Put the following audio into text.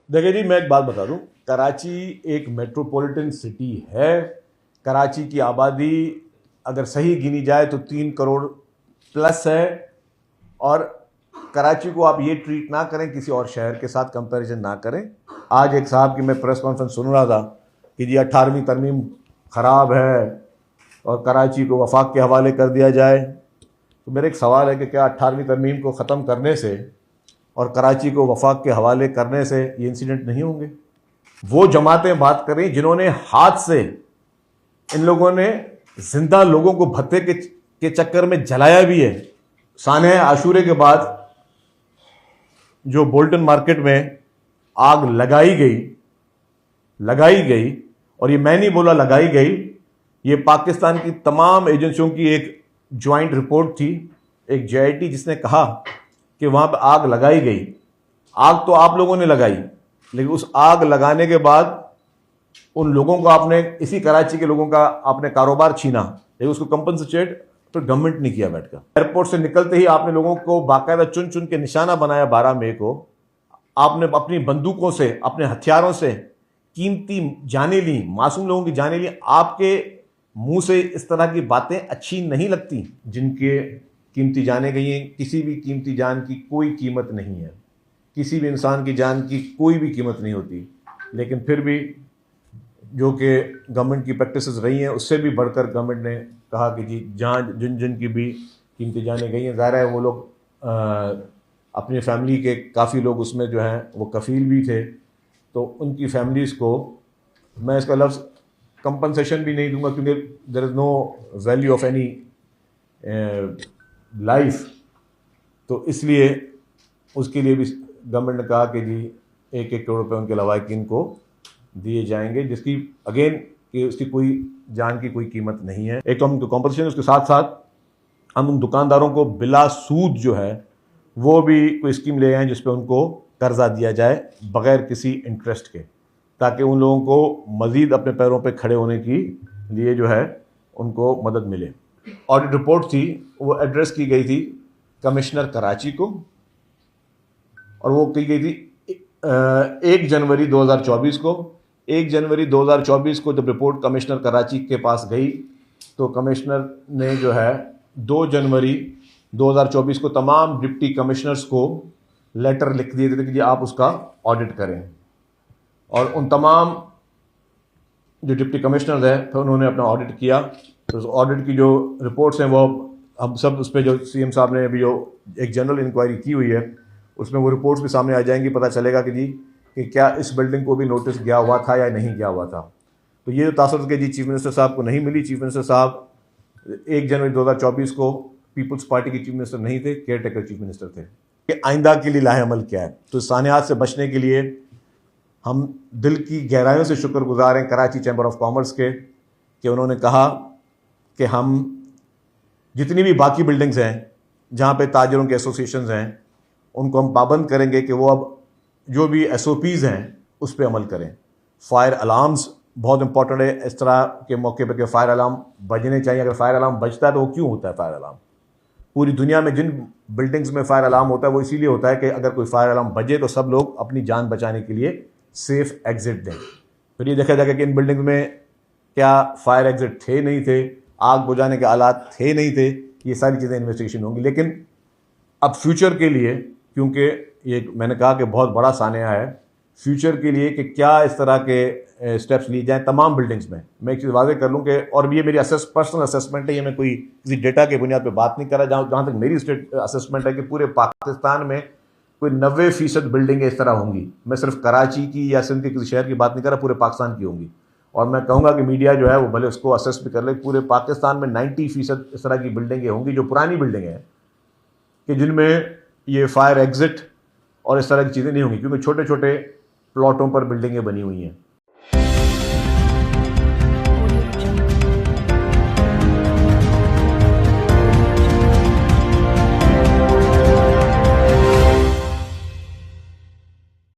देखिए जी, मैं एक बात बता दूं, कराची एक मेट्रोपॉलिटन सिटी है। कराची की आबादी अगर सही गिनी जाए तो 3 करोड़ प्लस है। और कराची को आप ये ट्रीट ना करें, किसी और शहर के साथ कंपैरिजन ना करें। आज एक साहब की मैं प्रेस कॉन्फ्रेंस सुन रहा था कि जी 18वीं तरमीम ख़राब है और कराची को वफाक के हवाले कर दिया जाए। तो मेरा एक सवाल है कि क्या 18वीं तरमीम को ख़त्म करने से और कराची को वफाक के हवाले करने से ये इंसिडेंट नहीं होंगे? वो जमातें बात करें जिन्होंने हाथ से इन लोगों ने जिंदा लोगों को भत्ते के चक्कर में जलाया भी है। साने आशूरे के बाद जो बोल्टन मार्केट में आग लगाई गई, और ये मैं नहीं बोला लगाई गई, ये पाकिस्तान की तमाम एजेंसियों की एक ज्वाइंट रिपोर्ट थी, एक JIT, जिसने कहा कि वहां पर आग लगाई गई। आग तो आप लोगों ने लगाई, लेकिन उस आग लगाने के बाद उन लोगों को आपने, इसी कराची के लोगों का आपने कारोबार छीना, लेकिन उसको कंपनसेट तो गवर्नमेंट ने किया बैठकर। एयरपोर्ट से निकलते ही आपने लोगों को बाकायदा चुन चुन के निशाना बनाया। 12 मई को आपने अपनी बंदूकों से, अपने हथियारों से कीमती जानें ली, मासूम लोगों की जानें ली। आपके मुंह से इस तरह की बातें अच्छी नहीं लगती। जिनके कीमती जानें गई हैं, किसी भी कीमती जान की कोई कीमत नहीं है, किसी भी इंसान की जान की कोई भी कीमत नहीं होती, लेकिन फिर भी जो कि गवर्नमेंट की प्रैक्टिसेस रही हैं, उससे भी बढ़कर गवर्नमेंट ने कहा कि जी जहाँ जिन जिन की भी कीमती जानें गई हैं, ज़ाहिर है वो लोग अपनी फैमिली के काफ़ी लोग उसमें जो हैं वो कफ़ील भी थे, तो उनकी फैमिलीज़ को मैं इसका लफ्ज़ कंपनसेशन भी नहीं दूंगा, क्योंकि there is no value of any life. तो इसलिए उसके लिए भी गवर्नमेंट ने कहा कि जी 1-1 करोड़ रुपए उनके लवाकिन को दिए जाएंगे, जिसकी अगेन कि उसकी कोई जान की कोई कीमत नहीं है। एक तो हम कॉम्पनसेशन, उसके साथ साथ हम उन दुकानदारों को बिला सूद जो है वो भी कोई स्कीम ले आए जिस पे उनको कर्जा दिया जाए बगैर किसी इंटरेस्ट के, ताकि उन लोगों को मज़ीद अपने पैरों पे खड़े होने की लिए जो है उनको मदद मिले। ऑडिट रिपोर्ट थी, वो एड्रेस की गई थी कमिश्नर कराची को, और वो की गई थी 1 जनवरी 2024 को। 1 जनवरी 2024 को जब रिपोर्ट कमिश्नर कराची के पास गई, तो कमिश्नर ने जो है 2 जनवरी 2024 को तमाम डिप्टी कमिश्नर्स को लेटर लिख दिए थे कि जी आप उसका ऑडिट करें। और उन तमाम जो डिप्टी कमिश्नर्स हैं, फिर उन्होंने अपना ऑडिट किया। तो उस ऑडिट की जो रिपोर्ट्स हैं वो हम सब उस पर, जो CM साहब ने अभी जो एक जनरल इंक्वायरी की हुई है, उसमें वो रिपोर्ट्स भी सामने आ जाएंगी। पता चलेगा कि जी कि क्या इस बिल्डिंग को भी नोटिस गया हुआ था या नहीं गया हुआ था। तो ये जो तासर के जी चीफ मिनिस्टर साहब को नहीं मिली। चीफ मिनिस्टर साहब 1 जनवरी 2024 को पीपल्स पार्टी के चीफ मिनिस्टर नहीं थे, केयर टेकर चीफ मिनिस्टर थे। कि आइंदा के लिए लाहे अमल क्या है। तो सानियात से बचने के लिए हम दिल की गहराइयों से शुक्रगुजार हैं कराची चैम्बर ऑफ कॉमर्स के, कि उन्होंने कहा कि हम जितनी भी बाकी बिल्डिंग्स हैं जहाँ पे ताजरों के एसोसिएशंस हैं, उनको हम पाबंद करेंगे कि वो अब जो भी SOPs हैं उस पर अमल करें। फायर अलार्म्स बहुत इंपॉर्टेंट है इस तरह के मौके पर कि फायर अलार्म बजने चाहिए। अगर फायर अलार्म बजता है तो वो क्यों होता है फायर अलार्म? पूरी दुनिया में जिन बिल्डिंग्स में फायर अलार्म होता है वो इसीलिए होता है कि अगर कोई फायर अलार्म बजे तो सब लोग अपनी जान बचाने के लिए सेफ एग्जिट दें। फिर ये देखा जाएगा कि इन बिल्डिंग्स में क्या फायर एग्जिट थे नहीं थे, आग बुझाने के आलात थे नहीं थे, ये सारी चीज़ें इन्वेस्टिगेशन होंगी। लेकिन अब फ्यूचर के लिए, क्योंकि ये मैंने कहा कि बहुत बड़ा सानिया है, फ्यूचर के लिए कि क्या इस तरह के स्टेप्स लिए जाएं तमाम बिल्डिंग्स में। मैं एक चीज़ वाज़ेह कर लूँ कि, और भी ये मेरी पर्सनल असेसमेंट है, ये मैं कोई किसी डेटा के बुनियाद पे बात नहीं कर रहा। जहाँ तक मेरी असेसमेंट है कि पूरे पाकिस्तान में कोई 90% बिल्डिंगें इस तरह होंगी। मैं सिर्फ कराची की या सिंध के किसी शहर की बात नहीं कर रहा, पूरे पाकिस्तान की होंगी। और मैं कहूँगा कि मीडिया जो है वो भले उसको असेस भी कर ले, पूरे पाकिस्तान में 90% इस तरह की बिल्डिंगें होंगी जो पुरानी बिल्डिंगें हैं, कि जिनमें ये फायर एग्जिट और इस तरह की चीज़ें नहीं होंगी, क्योंकि छोटे छोटे प्लॉटों पर बिल्डिंगें बनी हुई हैं।